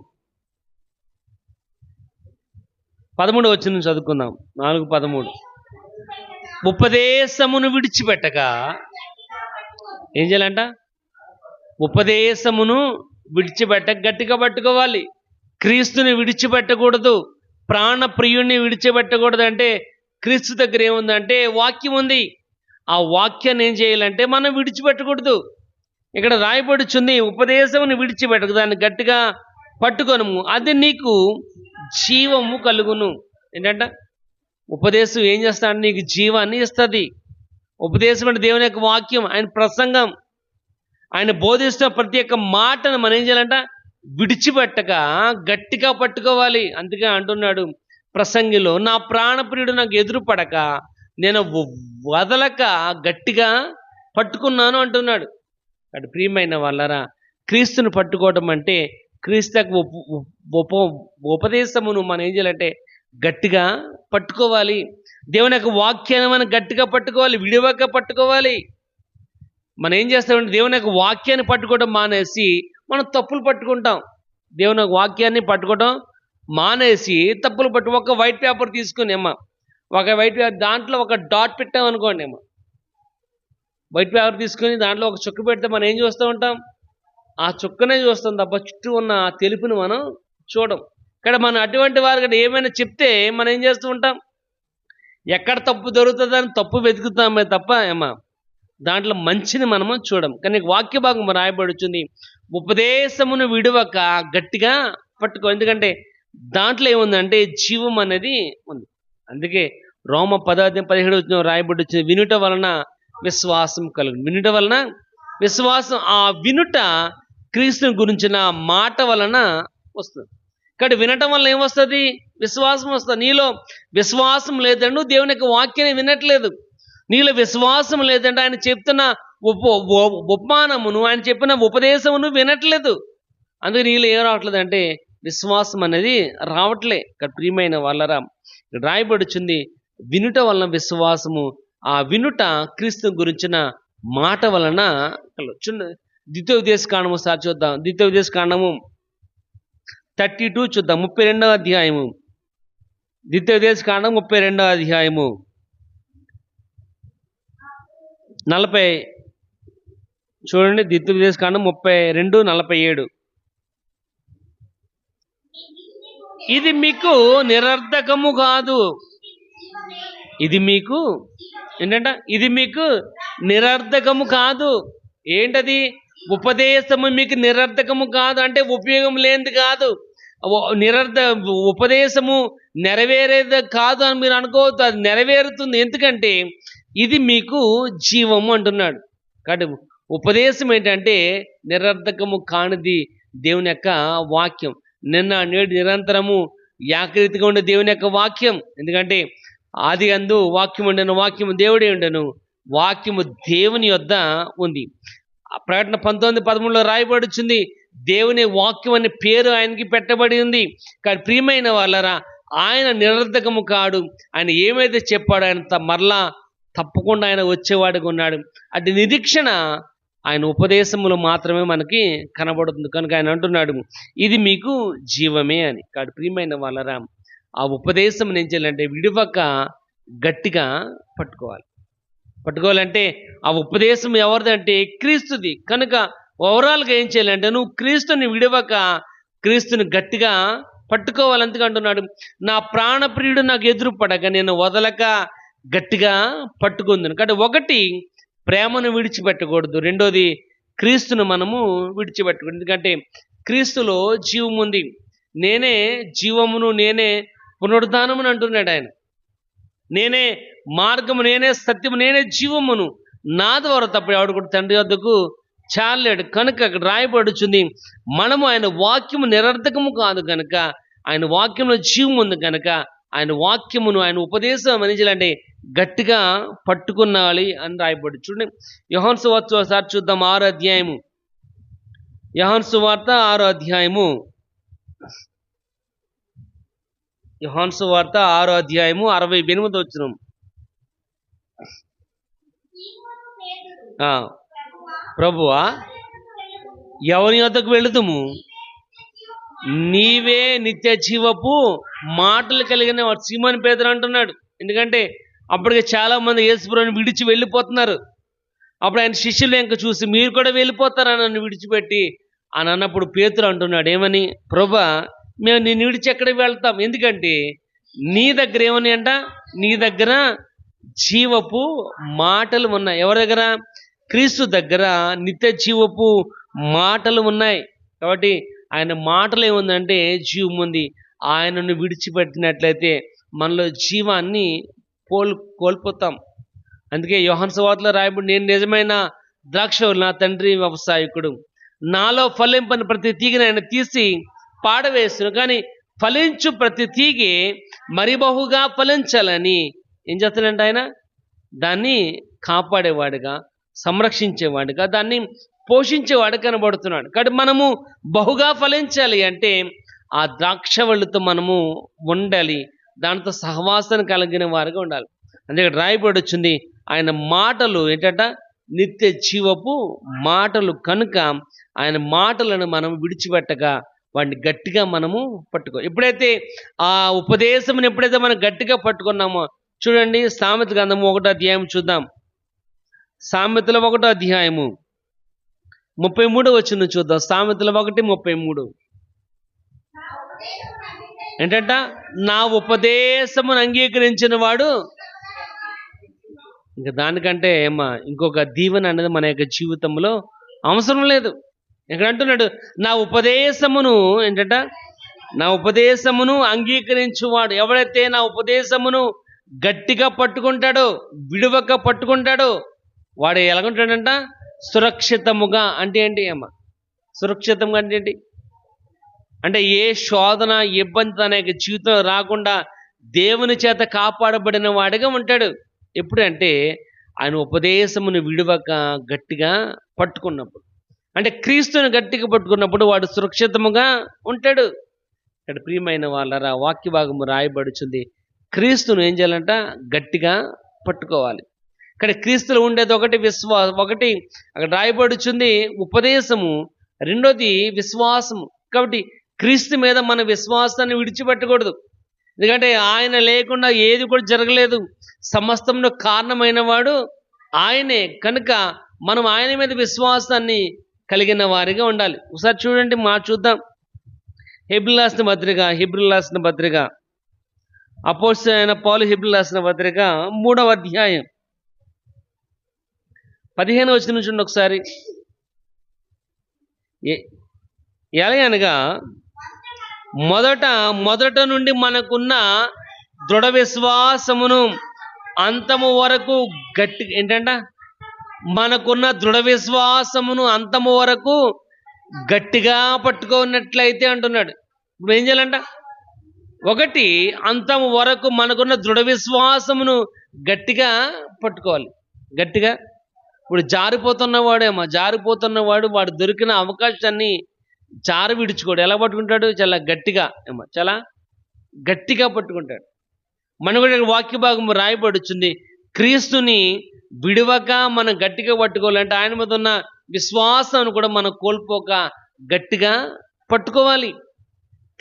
13వ వచనం చదువుకుందాం. 4:13. ఉపదేశమును విడిచిపెట్టక ఏం చేయాలంట? ఉపదేశమును విడిచిపెట్టక గట్టిగా పట్టుకోవాలి. క్రీస్తుని విడిచిపెట్టకూడదు, ప్రాణప్రియుణ్ణి విడిచిపెట్టకూడదు. అంటే క్రీస్తు దగ్గర ఏముందంటే వాక్యం ఉంది. ఆ వాక్యాన్ని ఏం చేయాలంటే మనం విడిచిపెట్టకూడదు. ఇక్కడ రాయబడుచుంది, ఉపదేశమును విడిచిపెట్టక దాన్ని గట్టిగా పట్టుకొనుము, అది నీకు జీవము కలుగును. ఏంటంట? ఉపదేశం ఏం చేస్తాడు? నీకు జీవాన్ని ఇస్తుంది. ఉపదేశం అంటే దేవుని యొక్క వాక్యం, ఆయన ప్రసంగం, ఆయన బోధిస్తున్న ప్రతి ఒక్క మాటను మనం ఏం చేయాలంట? విడిచిపెట్టక గట్టిగా పట్టుకోవాలి. అందుకే అంటున్నాడు ప్రసంగిలో, నా ప్రాణప్రియుడు నాకు ఎదురుపడక నేను వదలక గట్టిగా పట్టుకున్నాను అంటున్నాడు. అటు ప్రియమైన వాళ్ళరా, క్రీస్తుని పట్టుకోవడం అంటే క్రీస్తు ఉపదేశమును మనం ఏం చేయాలంటే గట్టిగా పట్టుకోవాలి. దేవుని యొక్క వాక్యాన్ని మనం గట్టిగా పట్టుకోవాలి, విడివక పట్టుకోవాలి. మనం ఏం చేస్తామంటే దేవుని యొక్క వాక్యాన్ని పట్టుకోవడం మానేసి మనం తప్పులు పట్టుకుంటాం. దేవుని యొక్క వాక్యాన్ని పట్టుకోవడం మానేసి తప్పులు ఒక వైట్ పేపర్ తీసుకుని ఒక వైట్ పేపర్ దాంట్లో ఒక డాట్ పెట్టామనుకోండి వైట్ పేపర్ తీసుకొని దాంట్లో ఒక చుక్క పెడితే మనం ఏం చూస్తూ ఉంటాం? ఆ చుక్కనే చూస్తాం తప్ప చుట్టూ ఉన్న ఆ తెలుపుని మనం చూడం. ఇక్కడ మనం అటువంటి వారు ఏమైనా చెప్తే మనం ఏం చేస్తూ ఉంటాం? ఎక్కడ తప్పు దొరుకుతుందని తప్పు వెతుకుతామే తప్ప దాంట్లో మంచిని మనము చూడం. కానీ వాక్య భాగం రాయబడుచుంది, ఉపదేశమును విడవక గట్టిగా పట్టుకో. ఎందుకంటే దాంట్లో ఏముందంటే జీవం అనేది ఉంది. అందుకే రోమ 10:17 రాయబడుచుంది, వినుట వలన విశ్వాసం కలుగు. వినుట వలన విశ్వాసం, ఆ వినుట క్రీస్తుని గురించిన మాట వలన వస్తుంది. కాబట్టి వినటం వల్ల ఏమొస్తుంది? విశ్వాసం వస్తుంది. నీలో విశ్వాసం లేదంటే నువ్వు దేవుని యొక్క వాక్యాన్ని వినట్లేదు. నీలో విశ్వాసం లేదంటే ఆయన చెప్తున్న ఉపమానమును, ఆయన చెప్పిన ఉపదేశమును వినట్లేదు. అందుకే నీలో ఏం రావట్లేదు అంటే విశ్వాసం అనేది రావట్లే. ఇక్కడ ప్రియమైన వాళ్ళరా, రాయబడుచుంది, వినుట వలన విశ్వాసము, ఆ వినుట క్రీస్తు గురించిన మాట వలన ద్వితీయోపదేశకాండము సార్ చూద్దాం. ద్వితీయోపదేశకాండము 32 చూద్దాం. 32వ అధ్యాయము, ద్వితీయోపదేశకాండం 32వ అధ్యాయము 40 చూడండి. ద్వితీయోపదేశకాండం 32:47. ఇది మీకు నిరర్ధకము కాదు. ఇది మీకు ఏంటంట? ఇది మీకు నిరర్ధకము కాదు. ఏంటది? ఉపదేశము మీకు నిరర్ధకము కాదు అంటే ఉపయోగం లేనిది కాదు. ఉపదేశము నెరవేరేది కాదు అని మీరు అనుకోవద్దు, అది నెరవేరుతుంది. ఎందుకంటే ఇది మీకు జీవము అంటున్నాడు. కాబట్టి ఉపదేశం ఏంటంటే నిరర్ధకము కానిది దేవుని యొక్క వాక్యం. నిన్న నేడు నిరంతరము ఏకరీతిగా ఉండే దేవుని యొక్క వాక్యం. ఎందుకంటే ఆది అందు వాక్యం ఉండెను, వాక్యము దేవుడే ఉండెను, వాక్యము దేవుని యొద్ద ఉంది. ప్రకటన 19:13 రాయబడుచుంది, దేవుని వాక్యం అనే పేరు ఆయనకి పెట్టబడి ఉంది. కానీ ప్రియమైన వాళ్ళరా, ఆయన నిరర్ధకము కాడు. ఆయన ఏమైతే చెప్పాడో ఆయన మరలా తప్పకుండా ఆయన వచ్చేవాడిగా ఉన్నాడు. అటు నిరీక్షణ ఆయన ఉపదేశములు మాత్రమే మనకి కనబడుతుంది. కనుక ఆయన అంటున్నాడు ఇది మీకు జీవమే అని. కాదు ప్రియమైన వాళ్ళరా, ఆ ఉపదేశం ఏం చేయాలంటే విడివక గట్టిగా పట్టుకోవాలి. పట్టుకోవాలంటే ఆ ఉపదేశం ఎవరిదంటే క్రీస్తుది. కనుక ఓవరాల్గా ఏం చేయాలంటే నువ్వు క్రీస్తుని విడవక క్రీస్తుని గట్టిగా పట్టుకోవాలి. అందుకే అంటున్నాడు నా ప్రాణప్రియుడు నాకు ఎదురు పడక నేను వదలక గట్టిగా పట్టుకుందును. కాబట్టి ఒకటి ప్రేమను విడిచిపెట్టకూడదు, రెండోది క్రీస్తును మనము విడిచిపెట్టకూడదు. ఎందుకంటే క్రీస్తులో జీవం ఉంది. నేనే జీవమును, నేనే పునరుద్ధానమును అంటున్నాడు ఆయన. నేనే మార్గము, నేనే సత్యము, నేనే జీవమును, నా ద్వారా తప్ప ఎవడు కూడా తండ్రి వద్దకు చాలేడు. కనుక అక్కడ రాయబడుచుంది మనము ఆయన వాక్యము నిరర్థకము కాదు కనుక, ఆయన వాక్యంలో జీవం ఉంది కనుక ఆయన వాక్యమును, ఆయన ఉపదేశం మనిషిలంటే గట్టిగా పట్టుకున్నాలి అని రాయబడి. చూడండి యోహాను సువార్త ఒకసారి చూద్దాం, 6వ అధ్యాయము. యోహాను సువార్త 6వ అధ్యాయము. యోహాను సువార్త 6వ అధ్యాయము 68వ వచనం. ప్రభువా ఎవరి వద్దకు వెళుదుము, నీవే నిత్య జీవపు మాటలు కలిగిన వాడు. సీమోను పేతురు అంటున్నాడు. ఎందుకంటే అప్పటికే చాలా మంది యేసుప్రభువుని విడిచి వెళ్ళిపోతున్నారు. అప్పుడు ఆయన శిష్యులు ఇంక చూసి మీరు కూడా వెళ్ళిపోతారా నన్ను విడిచిపెట్టి అని అన్నప్పుడు పేతురు అంటున్నాడు ఏమని, ప్రభువా మేము నిన్ను విడిచి ఎక్కడికి వెళ్తాం, ఎందుకంటే నీ దగ్గర ఏమని అంట, నీ దగ్గర జీవపు మాటలు ఉన్నాయి. ఎవరి దగ్గర? క్రీస్తు దగ్గర నిత్య జీవపు మాటలు ఉన్నాయి. కాబట్టి ఆయన మాటలు ఏముందంటే జీవం ఉంది. ఆయనను విడిచిపెట్టినట్లయితే మనలో జీవాన్ని కోల్పోతాం. అందుకే యోహాను సువార్తలో రాయబడి నేను నిజమైన ద్రాక్షవల్లి, నా తండ్రి వ్యవసాయకుడు, నాలో ఫలింపని ప్రతి తీగని ఆయన తీసి పాడవేస్తును, కానీ ఫలించు ప్రతి తీగి మరి బహుగా ఫలించాలని ఏం చేస్తాడంటే ఆయన దాన్ని కాపాడేవాడుగా, సంరక్షించేవాడుగా, దాన్ని పోషించేవాడు కనబడుతున్నాడు. కాబట్టి మనము బహుగా ఫలించాలి అంటే ఆ ద్రాక్షవల్లితో మనము ఉండాలి, దాంతో సహవాసాన్ని కలిగిన వారిగా ఉండాలి. అందుకే రాయబడి వచ్చింది ఆయన మాటలు ఏంటంట, నిత్య జీవపు మాటలు. కనుక ఆయన మాటలను మనం విడిచిపెట్టగా వాడిని గట్టిగా మనము పట్టుకో. ఎప్పుడైతే ఆ ఉపదేశం ఎప్పుడైతే మనం గట్టిగా పట్టుకున్నామో, చూడండి సామెత గ్రంథము 1వ అధ్యాయం చూద్దాం. సామెతల 1వ అధ్యాయము 33వ వచనం చూద్దాం. సామెతల 1:33 ఏంటంట, నా ఉపదేశమును అంగీకరించిన వాడు. ఇంకా దానికంటే ఇంకొక దీవెన అనేది మన యొక్క జీవితంలో అవసరం లేదు. ఇక్కడ అంటున్నాడు నా ఉపదేశమును ఏంటంట, నా ఉపదేశమును అంగీకరించువాడు. ఎవడైతే నా ఉపదేశమును గట్టిగా పట్టుకుంటాడో, విడువక పట్టుకుంటాడో, వాడు ఎలాగుంటాడంట, సురక్షితముగా. అంటే ఏంటి సురక్షితంగా అంటే ఏంటి అంటే ఏ శోధన ఇబ్బంది తన యొక్క జీవితం రాకుండా దేవుని చేత కాపాడబడిన వాడిగా ఉంటాడు. ఎప్పుడంటే ఆయన ఉపదేశమును విడువక గట్టిగా పట్టుకున్నప్పుడు, అంటే క్రీస్తుని గట్టిగా పట్టుకున్నప్పుడు వాడు సురక్షితముగా ఉంటాడు. ఇక్కడ ప్రియమైన వాళ్ళరా, వాక్య భాగము రాయబడుచుంది క్రీస్తును ఏం చేయాలంట, గట్టిగా పట్టుకోవాలి. ఇక్కడ క్రీస్తులో ఉండేది ఒకటి ఒకటి అక్కడ రాయబడుచుంది ఉపదేశము, రెండోది విశ్వాసము. కాబట్టి క్రీస్తు మీద మన విశ్వాసాన్ని విడిచిపెట్టకూడదు. ఎందుకంటే ఆయన లేకుండా ఏది కూడా జరగలేదు. సమస్తంలో కారణమైన వాడు ఆయనే. కనుక మనం ఆయన మీద విశ్వాసాన్ని కలిగిన వారిగా ఉండాలి. ఒకసారి చూడండి, చూద్దాం హెబ్రీయులకు రాసిన పత్రిక అపోస్తలుడైన పౌలు హెబ్రీయులకు రాసిన పత్రిక 3వ అధ్యాయం 15వ వచనం చూడండి ఒకసారి. ఎలాగనగా మొదట నుండి మనకున్న దృఢ విశ్వాసమును అంతము వరకు గట్టి ఏంటంట, మనకున్న దృఢ విశ్వాసమును అంతము వరకు గట్టిగా పట్టుకున్నట్లయితే అంటున్నాడు. ఇప్పుడు ఏం చేయాలంట, ఒకటి అంతము వరకు మనకున్న దృఢ విశ్వాసమును గట్టిగా పట్టుకోవాలి. గట్టిగా ఇప్పుడు జారిపోతున్నవాడు వాడు దొరికిన అవకాశాన్ని జారి విడుచుకోడు. ఎలా పట్టుకుంటాడు, చాలా గట్టిగా చాలా గట్టిగా పట్టుకుంటాడు. మన కూడా వాక్య భాగం రాయబడుచుంది క్రీస్తుని విడవక మనం గట్టిగా పట్టుకోవాలంటే ఆయన మీద ఉన్న విశ్వాసాన్ని కూడా మనం కోల్పోక గట్టిగా పట్టుకోవాలి.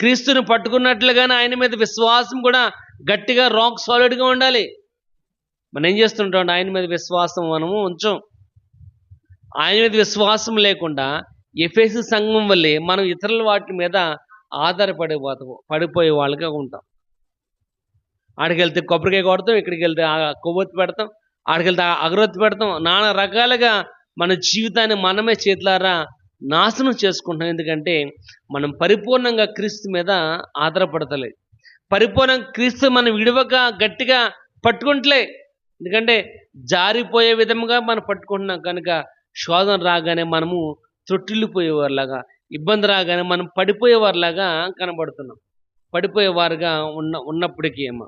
క్రీస్తుని పట్టుకున్నట్లుగానే ఆయన మీద విశ్వాసం కూడా గట్టిగా రాక్ సాలిడ్గా ఉండాలి. మనం ఏం చేస్తుంటాం, ఆయన మీద విశ్వాసం మనము ఉంచాం. ఆయన మీద విశ్వాసం లేకుండా ఎఫెసు సంఘం వల్లే మనం ఇతరుల వాటి మీద పడిపోయే వాళ్ళగా ఉంటాం. ఆడికి వెళ్తే కొబ్బరికాయ కొడతాం, ఇక్కడికి వెళ్తే కొవ్వొత్తి పెడతాం, ఆడికి వెళ్తే అగరొత్తి పెడతాం. నానా రకాలుగా మన జీవితాన్ని మనమే చేతులారా నాశనం చేసుకుంటాం. ఎందుకంటే మనం పరిపూర్ణంగా క్రీస్తు మీద ఆధారపడతలేదు. పరిపూర్ణంగా క్రీస్తు మనం విడవక గట్టిగా పట్టుకుంటలే. ఎందుకంటే జారిపోయే విధముగా మనం పట్టుకుంటున్నాం కనుక శోధన రాగానే మనము తొట్టిల్లిపోయేవారిలాగా, ఇబ్బంది రాగానే మనం పడిపోయేవారిలాగా కనబడుతున్నాం. పడిపోయేవారుగా ఉన్నప్పటికీ ఏమో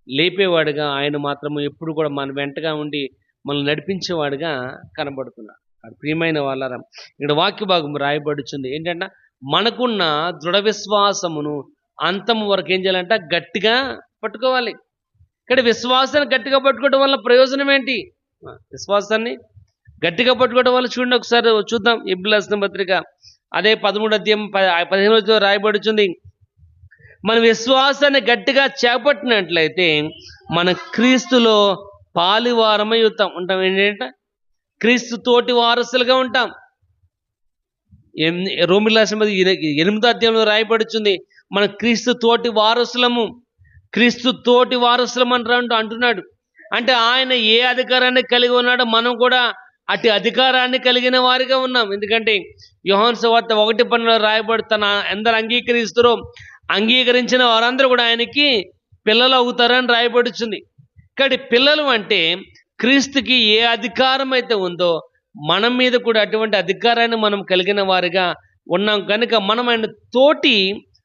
లేపేవాడుగా ఆయన మాత్రము ఎప్పుడు కూడా మన వెంటగా ఉండి మనల్ని నడిపించేవాడుగా కనబడుతున్నాడు. ప్రియమైన వాళ్ళరా, ఇక్కడ వాక్య భాగం రాయబడుచుంది ఏంటంటే, మనకున్న దృఢ విశ్వాసమును అంతం వరకు ఏం చేయాలంట, గట్టిగా పట్టుకోవాలి. ఇక్కడ విశ్వాసాన్ని గట్టిగా పట్టుకోవడం వల్ల ప్రయోజనం ఏంటి? విశ్వాసాన్ని గట్టిగా పట్టుకోవడం వల్ల చూడండి, ఒకసారి చూద్దాం. ఎబ్రిల్ రాసిన పత్రిక అదే 13వ అధ్యాయం 15వ రాయబడుచుంది. మన విశ్వాసాన్ని గట్టిగా చేపట్టినట్లయితే మన క్రీస్తులో పాలివారమై ఉంటాం. ఏంటంటే క్రీస్తు తోటి వారసులుగా ఉంటాం. రోమిల రాసిన 8వ అధ్యాయంలో రాయబడుచుంది, మన క్రీస్తు తోటి వారసులము. క్రీస్తు తోటి వారసులం అంటున్నాడు. అంటే ఆయన ఏ అధికారాన్ని కలిగి ఉన్నాడో మనం కూడా అటు అధికారాన్ని కలిగిన వారిగా ఉన్నాం. ఎందుకంటే యోహాను సువార్త 1:12 రాయబడి, తన ఎందరు అంగీకరిస్తారో అంగీకరించిన వారందరూ కూడా ఆయనకి పిల్లలు అవుతారని రాయబడుచుంది. కాబట్టి పిల్లలు అంటే క్రీస్తుకి ఏ అధికారం అయితే ఉందో మన మీద కూడా అటువంటి అధికారాన్ని మనం కలిగిన వారిగా ఉన్నాం కనుక మనం ఆయన తోటి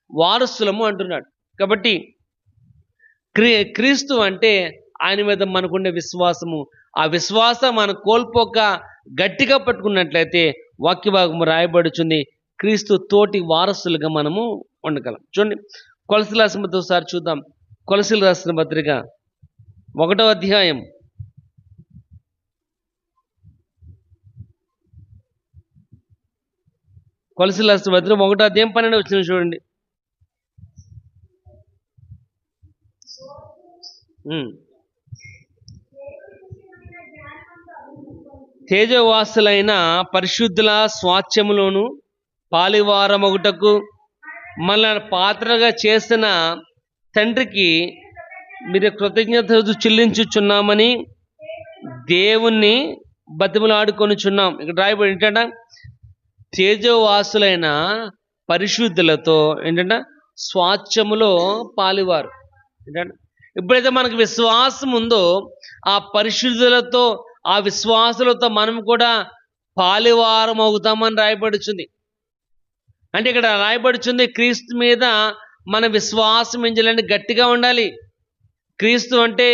వారసులము అంటున్నాడు. కాబట్టి క్రీస్తు అంటే ఆయన మీద మనకుండే విశ్వాసము. ఆ విశ్వాసం మనం కోల్పోక గట్టిగా పట్టుకున్నట్లయితే వాక్య భాగము రాయబడుచుంది, క్రీస్తు తోటి వారసులుగా మనము ఉండగలం. చూడండి, కొలసీలు రాసిన పత్రిక ఒకసారి చూద్దాం. కొలసీలు రాసిన పత్రిక 1వ అధ్యాయం 1వ అధ్యాయం 12వ వచనం చూడండి. తేజవాసులైన పరిశుద్ధుల స్వాస్థ్యములోను పాలివారమొకటకు మనల్ని పాత్రగా చేసిన తండ్రికి మీరు కృతజ్ఞతలు చెల్లించుచున్నామని దేవుణ్ణి బతిమలాడుకొనుచున్నాం. ఇక్కడ రాయబడి ఏంటంటే, తేజవాసులైన పరిశుద్ధులతో ఏంటంటే స్వాస్థ్యములో పాలివారు. ఏంటంటే ఎప్పుడైతే మనకు విశ్వాసం ఉందో ఆ పరిశుద్ధులతో, ఆ విశ్వాసులతో మనం కూడా పాలివారం అవుతామని రాయబడుచుంది. అంటే ఇక్కడ రాయబడుచుంది, క్రీస్తు మీద మన విశ్వాసం ఏం చేయాలంటే గట్టిగా ఉండాలి. క్రీస్తు అంటే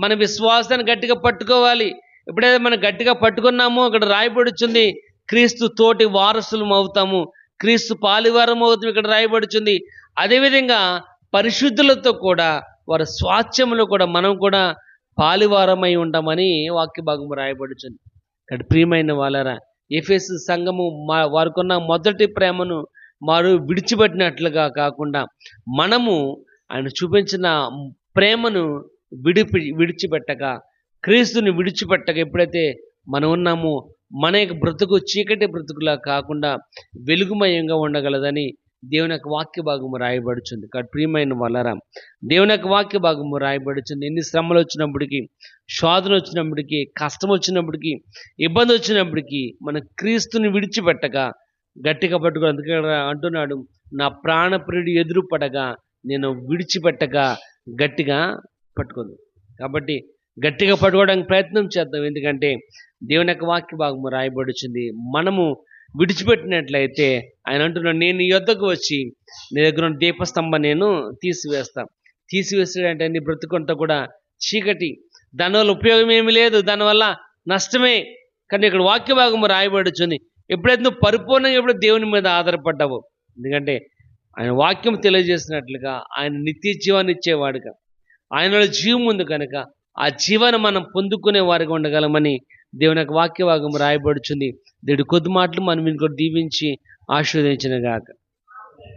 మన విశ్వాసాన్ని గట్టిగా పట్టుకోవాలి. ఎప్పుడైతే మనం గట్టిగా పట్టుకున్నామో ఇక్కడ రాయబడుచుంది, క్రీస్తు తోటి వారసులం అవుతాము, క్రీస్తు పాలివారం అవుతాము ఇక్కడ రాయబడుచుంది. అదేవిధంగా పరిశుద్ధులతో కూడా వారి స్వాస్థ్యములో కూడా మనం కూడా పాలివారమై ఉంటామని వాక్య భాగము రాయబడుచుంది. ఇక్కడ ప్రియమైన వాళ్ళరా, ఎఫెసు సంఘము వారికున్న మొదటి ప్రేమను వారు విడిచిపెట్టినట్లుగా కాకుండా మనము ఆయన చూపించిన ప్రేమను విడిచిపెట్టక, క్రీస్తుని విడిచిపెట్టక ఎప్పుడైతే మనం ఉన్నామో మన యొక్క బ్రతుకు చీకటి బ్రతుకులా కాకుండా వెలుగుమయంగా ఉండగలదని దేవుని యొక్క వాక్య భాగము రాయబడుచుంది. కాబట్టి ప్రియమైన వాళ్ళరా, దేవుని యొక్క వాక్య భాగము రాయబడుచుంది. ఎన్ని శ్రమలు వచ్చినప్పటికీ, శోధన వచ్చినప్పటికీ, కష్టం వచ్చినప్పటికీ, ఇబ్బంది వచ్చినప్పటికీ మన క్రీస్తుని విడిచిపెట్టక గట్టిగా పట్టుకో. అందుకే అంటున్నాడు, నా ప్రాణప్రియుడు ఎదురు పడగా నేను విడిచిపెట్టక గట్టిగా పట్టుకోదు. కాబట్టి గట్టిగా పట్టుకోవడానికి ప్రయత్నం చేద్దాం. ఎందుకంటే దేవుని యొక్క వాక్య భాగము రాయబడుచుంది, మనము విడిచిపెట్టినట్లయితే ఆయన అంటున్నాడు, నేను నీ యొద్దకు వచ్చి నీ దగ్గర ఉన్న దీపస్తంభం నేను తీసివేసాడంటే నీ బ్రతుకంతా కూడా చీకటి, దానివల్ల ఉపయోగం ఏమీ లేదు, దానివల్ల నష్టమే. కానీ ఇక్కడ వాక్య భాగము రాయబడుచుంది, ఎప్పుడైతే నువ్వు పరిపూర్ణంగా ఎప్పుడు దేవుని మీద ఆధారపడ్డావు, ఎందుకంటే ఆయన వాక్యం తెలియజేసినట్లుగా ఆయన నిత్య జీవాన్ని ఇచ్చేవాడుగా, ఆయనలో జీవం ఉంది కనుక ఆ జీవన మనం పొందుకునే వారిగా ఉండగలమని దేవుని యొక్క వాక్య భాగం రాయబడుచుంది. దేవుడి కొద్ది మాటలు మనం ఇంకోటి దీవించి ఆశీర్వదించిన గాక.